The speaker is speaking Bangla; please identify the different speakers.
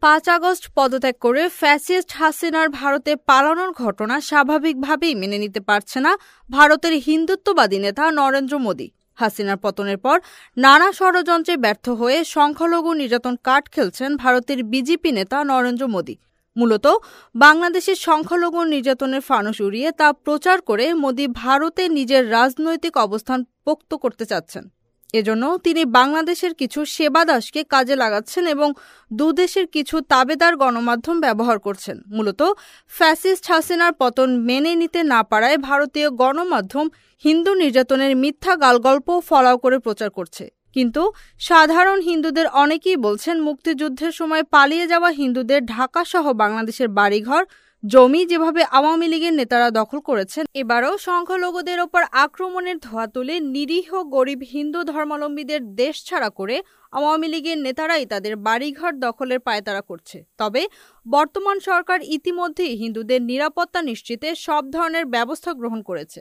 Speaker 1: 5 আগস্ট পদত্যাগ করে ফ্যাসিস্ট হাসিনার ভারতে পালানোর ঘটনা স্বাভাবিকভাবেই মেনে নিতে পারছে না ভারতের হিন্দুত্ববাদী নেতা নরেন্দ্র মোদি। হাসিনার পতনের পর নানা ষড়যন্ত্রে ব্যর্থ হয়ে সংখ্যালঘু নির্যাতন কাট খেলছেন ভারতের বিজেপি নেতা নরেন্দ্র মোদি। মূলত বাংলাদেশের সংখ্যালঘু নির্যাতনের ফানুস উড়িয়ে তা প্রচার করে মোদি ভারতে নিজের রাজনৈতিক অবস্থান পোক্ত করতে চাচ্ছেন। এজন্য তিনি বাংলাদেশের কিছু সেবাদাসকে কাজে লাগাচ্ছেন এবং দুদেশের কিছু তাবেদার গণমাধ্যম ব্যবহার করছেন। মূলত ফ্যাসিস্ট হাসিনার পতন মেনে নিতে না পারায় ভারতীয় গণমাধ্যম হিন্দু নির্যাতনের মিথ্যা গালগল্প ফলাও করে প্রচার করছে। কিন্তু সাধারণ হিন্দুদের অনেকেই বলছেন মুক্তিযুদ্ধের সময় পালিয়ে যাওয়া হিন্দুদের ঢাকাসহ বাংলাদেশের বাড়িঘর জমি যেভাবে আওয়ামী লীগের নেতারা দখল করেছেন, এবারও সংখ্যালঘুদের ওপর আক্রমণের ধোঁয়া তুলে নিরীহ গরিব হিন্দু ধর্মাবলম্বীদের দেশ ছাড়া করে আওয়ামী লীগের নেতারাই তাদের বাড়িঘর দখলের পায়তারা করছে। তবে বর্তমান সরকার ইতিমধ্যেই হিন্দুদের নিরাপত্তা নিশ্চিতে সব ধরনের ব্যবস্থা গ্রহণ করেছে।